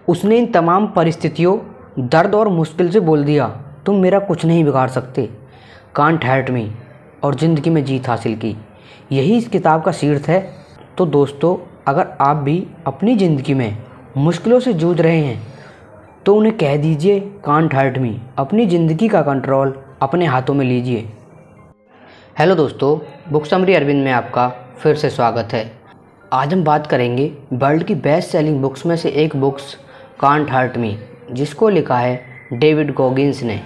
उसने इन तमाम परिस्थितियों, दर्द और मुश्किल से बोल दिया, तुम मेरा कुछ नहीं बिगाड़ सकते, कांट हर्ट मी, और ज़िंदगी में जीत हासिल की। यही इस किताब का शीर्ष है। तो दोस्तों, अगर आप भी अपनी ज़िंदगी में मुश्किलों से जूझ रहे हैं तो उन्हें कह दीजिए, कांट हर्ट मी, अपनी ज़िंदगी का कंट्रोल अपने हाथों में लीजिए। हेलो दोस्तों, बुक समरी अरविंद में आपका फिर से स्वागत है। आज हम बात करेंगे वर्ल्ड की बेस्ट सेलिंग बुक्स में से एक बुक्स कांट हर्ट मी, जिसको लिखा है डेविड गॉगिंस ने।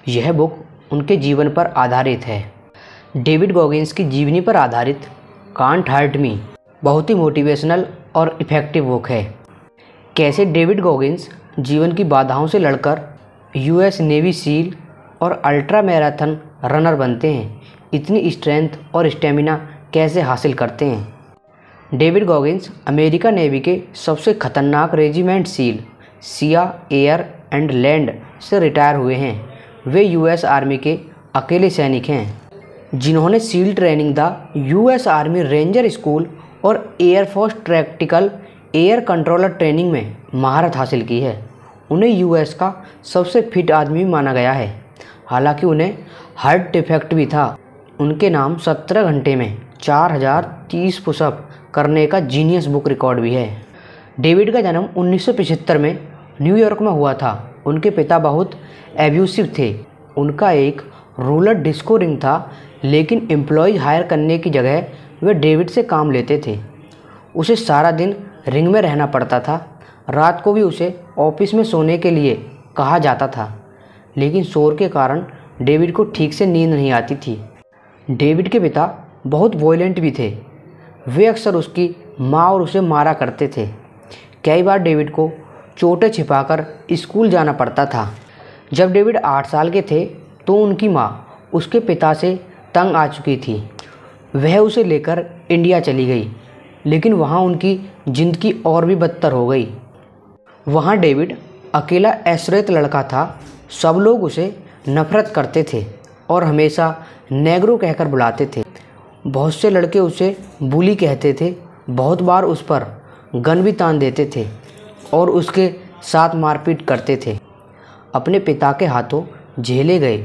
यह बुक उनके जीवन पर आधारित है। डेविड गॉगिंस की जीवनी पर आधारित कांट हर्ट मी बहुत ही मोटिवेशनल और इफ़ेक्टिव बुक है। कैसे डेविड गॉगिंस जीवन की बाधाओं से लड़कर यूएस नेवी सील और अल्ट्रा मैराथन रनर बनते हैं, इतनी स्ट्रेंथ और स्टेमिना कैसे हासिल करते हैं। डेविड गॉगिंस अमेरिका नेवी के सबसे खतरनाक regiment seal Siya air and land से रिटायर हुए हैं। वे यूएस आर्मी के अकेले सैनिक हैं जिन्होंने SEAL training the US army ranger school और air force tactical air controller training में महारत हासिल की है। उन्हें यूएस का सबसे फिट आदमी माना गया है। हालांकि उन्हें हार्ट डिफेक्ट भी था। उनके नाम 17 घंटे में 4030 पुशअप करने का जीनियस बुक रिकॉर्ड भी है। डेविड का जन्म 1975 में न्यूयॉर्क में हुआ था। उनके पिता बहुत एब्यूसिव थे। उनका एक रोलर डिस्को रिंग था, लेकिन एम्प्लॉयज़ हायर करने की जगह वे डेविड से काम लेते थे। उसे सारा दिन रिंग में रहना पड़ता था। रात को भी उसे ऑफिस में सोने के लिए कहा जाता था, लेकिन शोर के कारण डेविड को ठीक से नींद नहीं आती थी। डेविड के पिता बहुत वॉयलेंट भी थे। वे अक्सर उसकी माँ और उसे मारा करते थे। कई बार डेविड को चोटें छिपाकर स्कूल जाना पड़ता था। जब डेविड 8 साल के थे तो उनकी माँ उसके पिता से तंग आ चुकी थी। वह उसे लेकर इंडिया चली गई, लेकिन वहाँ उनकी ज़िंदगी और भी बदतर हो गई। वहाँ डेविड अकेला ऐश्वर्यत लड़का था। सब लोग उसे नफरत करते थे और हमेशा नेग्रो कहकर बुलाते थे। बहुत से लड़के उसे बुली कहते थे। बहुत बार उस पर गन भी तान देते थे और उसके साथ मारपीट करते थे। अपने पिता के हाथों झेले गए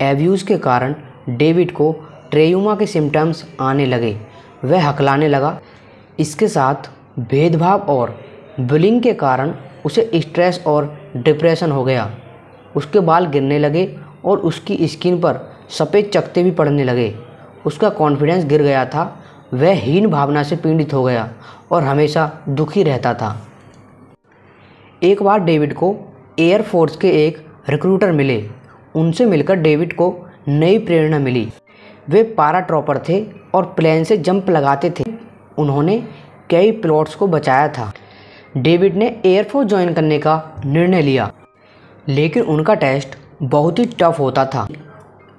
एब्यूज़ के कारण डेविड को ट्रेयूमा के सिम्टम्स आने लगे। वह हकलाने लगा। इसके साथ भेदभाव और बुलिंग के कारण उसे स्ट्रेस और डिप्रेशन हो गया। उसके बाल गिरने लगे और उसकी स्किन पर सफ़ेद चकत्ते भी पड़ने लगे। उसका कॉन्फिडेंस गिर गया था। वह हीन भावना से पीड़ित हो गया और हमेशा दुखी रहता था। एक बार डेविड को एयरफोर्स के एक रिक्रूटर मिले। उनसे मिलकर डेविड को नई प्रेरणा मिली। वे पैराट्रूपर थे और प्लेन से जंप लगाते थे। उन्होंने कई प्लॉट्स को बचाया था। डेविड ने एयरफोर्स ज्वाइन करने का निर्णय लिया, लेकिन उनका टेस्ट बहुत ही टफ होता था।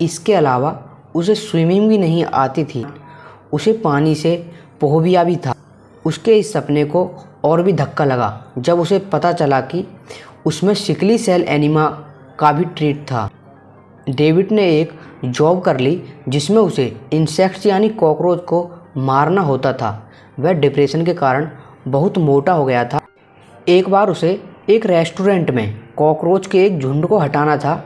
इसके अलावा उसे स्विमिंग भी नहीं आती थी। उसे पानी से फोबिया भी था। उसके इस सपने को और भी धक्का लगा जब उसे पता चला कि उसमें सिकली सेल एनीमिया का भी ट्रीट था। डेविड ने एक जॉब कर ली जिसमें उसे इंसेक्ट्स यानी कॉकरोच को मारना होता था। वह डिप्रेशन के कारण बहुत मोटा हो गया था। एक बार उसे एक रेस्टोरेंट में कॉकरोच के एक झुंड को हटाना था।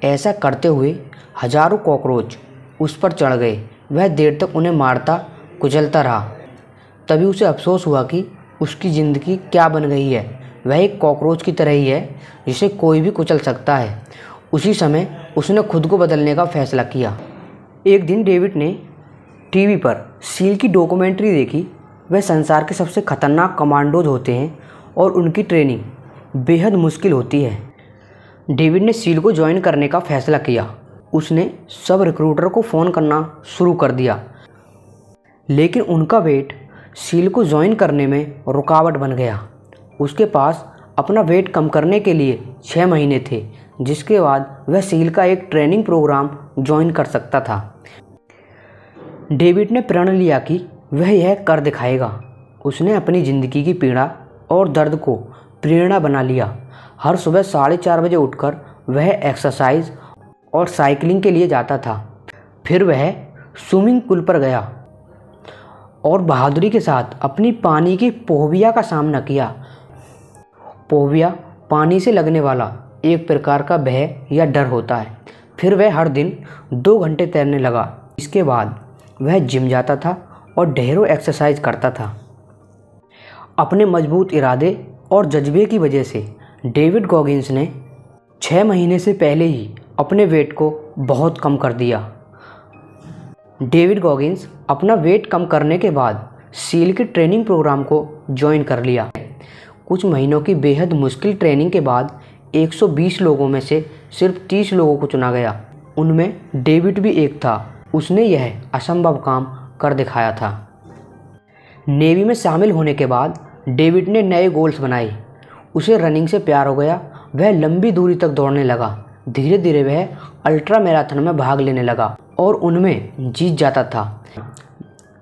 ऐसा करते हुए हजारों कॉकरोच उस पर चढ़ गए। वह देर तक उन्हें मारता कुचलता रहा। तभी उसे अफसोस हुआ कि उसकी ज़िंदगी क्या बन गई है। वह एक कॉकरोच की तरह ही है जिसे कोई भी कुचल सकता है। उसी समय उसने खुद को बदलने का फैसला किया। एक दिन डेविड ने टीवी पर सील की डॉक्यूमेंट्री देखी। वह संसार के सबसे खतरनाक कमांडोज होते हैं और उनकी ट्रेनिंग बेहद मुश्किल होती है। डेविड ने सील को ज्वाइन करने का फैसला किया। उसने सब रिक्रूटर को फ़ोन करना शुरू कर दिया, लेकिन उनका वेट सील को ज्वाइन करने में रुकावट बन गया। उसके पास अपना वेट कम करने के लिए 6 महीने थे, जिसके बाद वह सील का एक ट्रेनिंग प्रोग्राम ज्वाइन कर सकता था। डेविड ने प्रण लिया कि वह यह कर दिखाएगा। उसने अपनी ज़िंदगी की पीड़ा और दर्द को प्रेरणा बना लिया। हर सुबह 4:30 बजे उठकर वह एक्सरसाइज और साइकिलिंग के लिए जाता था। फिर वह स्विमिंग पूल पर गया और बहादुरी के साथ अपनी पानी की फोबिया का सामना किया। फोबिया पानी से लगने वाला एक प्रकार का भय या डर होता है। फिर वह हर दिन 2 घंटे तैरने लगा। इसके बाद वह जिम जाता था और ढेरों एक्सरसाइज करता था। अपने मजबूत इरादे और जज्बे की वजह से डेविड गॉगिंस ने 6 महीने से पहले ही अपने वेट को बहुत कम कर दिया। डेविड गॉगिंस अपना वेट कम करने के बाद सील के ट्रेनिंग प्रोग्राम को ज्वाइन कर लिया। कुछ महीनों की बेहद मुश्किल ट्रेनिंग के बाद 120 लोगों में से सिर्फ 30 लोगों को चुना गया। उनमें डेविड भी एक था। उसने यह असंभव काम कर दिखाया था। नेवी में शामिल होने के बाद डेविड ने नए गोल्स बनाए। उसे रनिंग से प्यार हो गया। वह लंबी दूरी तक दौड़ने लगा। धीरे धीरे वह अल्ट्रा मैराथन में भाग लेने लगा और उनमें जीत जाता था।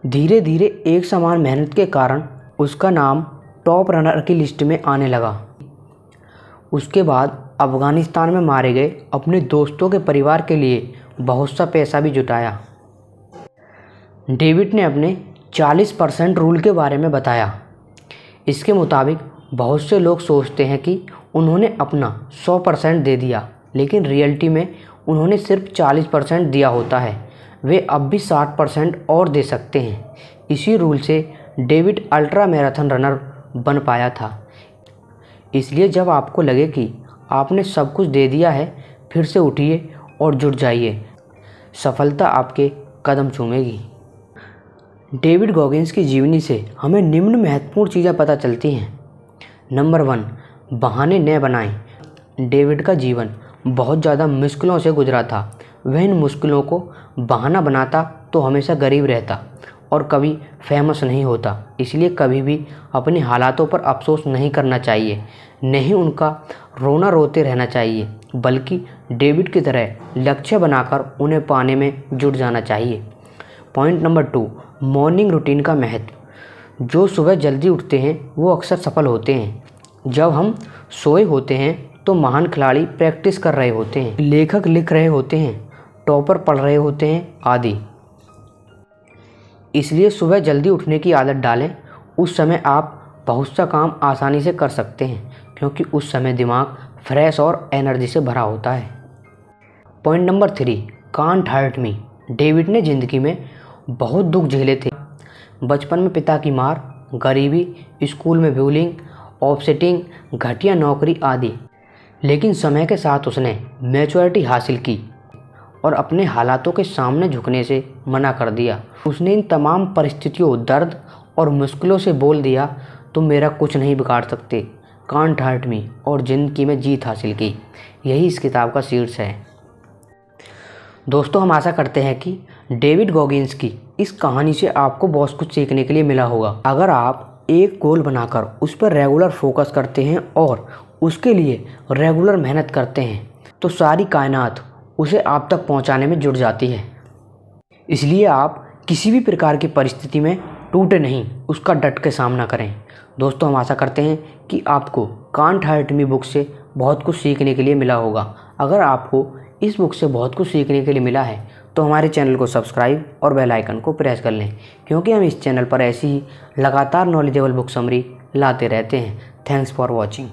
धीरे धीरे एक समान मेहनत के कारण उसका नाम टॉप रनर की लिस्ट में आने लगा। उसके बाद अफ़गानिस्तान में मारे गए अपने दोस्तों के परिवार के लिए बहुत सा पैसा भी जुटाया। डेविड ने अपने 40% रूल के बारे में बताया। इसके मुताबिक बहुत से लोग सोचते हैं कि उन्होंने अपना 100% दे दिया, लेकिन रियलिटी में उन्होंने सिर्फ 40% दिया होता है। वे अब भी 60% और दे सकते हैं। इसी रूल से डेविड अल्ट्रा मैराथन रनर बन पाया था। इसलिए जब आपको लगे कि आपने सब कुछ दे दिया है, फिर से उठिए और जुट जाइए। सफलता आपके कदम चूमेगी। डेविड गॉगिंस की जीवनी से हमें निम्न महत्वपूर्ण चीज़ें पता चलती हैं। नंबर 1, बहाने न बनाएं। डेविड का जीवन बहुत ज़्यादा मुश्किलों से गुजरा था। वह इन मुश्किलों को बहाना बनाता तो हमेशा गरीब रहता और कभी फेमस नहीं होता। इसलिए कभी भी अपने हालातों पर अफसोस नहीं करना चाहिए, नहीं उनका रोना रोते रहना चाहिए, बल्कि डेविड की तरह लक्ष्य बनाकर उन्हें पाने में जुट जाना चाहिए। पॉइंट नंबर 2, मॉर्निंग रूटीन का महत्व। जो सुबह जल्दी उठते हैं वो अक्सर सफल होते हैं। जब हम सोए होते हैं तो महान खिलाड़ी प्रैक्टिस कर रहे होते हैं, लेखक लिख रहे होते हैं, टॉपर पढ़ रहे होते हैं आदि। इसलिए सुबह जल्दी उठने की आदत डालें। उस समय आप बहुत सा काम आसानी से कर सकते हैं, क्योंकि उस समय दिमाग फ्रेश और एनर्जी से भरा होता है। Point number 3, can't hurt me. David ने ज़िंदगी में बहुत दुख झेले थे। बचपन में पिता की मार, गरीबी, स्कूल में बुलिंग, ऑफसेटिंग, घटिया नौकरी आदि। लेकिन समय के साथ उसने मैच्योरिटी हासिल की और अपने हालातों के सामने झुकने से मना कर दिया। उसने इन तमाम परिस्थितियों, दर्द और मुश्किलों से बोल दिया, तुम मेरा कुछ नहीं बिगाड़ सकते, कांट हर्ट मी, और ज़िंदगी में जीत हासिल की। यही इस किताब का शीर्ष है। दोस्तों, हम आशा करते हैं कि डेविड गॉगिंस की इस कहानी से आपको बहुत कुछ सीखने के लिए मिला होगा। अगर आप एक गोल बनाकर उस पर रेगुलर फोकस करते हैं और उसके लिए रेगुलर मेहनत करते हैं, तो सारी कायनात उसे आप तक पहुंचाने में जुट जाती है। इसलिए आप किसी भी प्रकार की परिस्थिति में टूटे नहीं, उसका डट के सामना करें। दोस्तों, हम आशा करते हैं कि आपको कांट हर्ट मी बुक से बहुत कुछ सीखने के लिए मिला होगा। अगर आपको इस बुक से बहुत कुछ सीखने के लिए मिला है तो हमारे चैनल को सब्सक्राइब और बेल आइकन को प्रेस कर लें, क्योंकि हम इस चैनल पर ऐसी ही लगातार नॉलेजेबल बुक समरी लाते रहते हैं। Thanks for watching.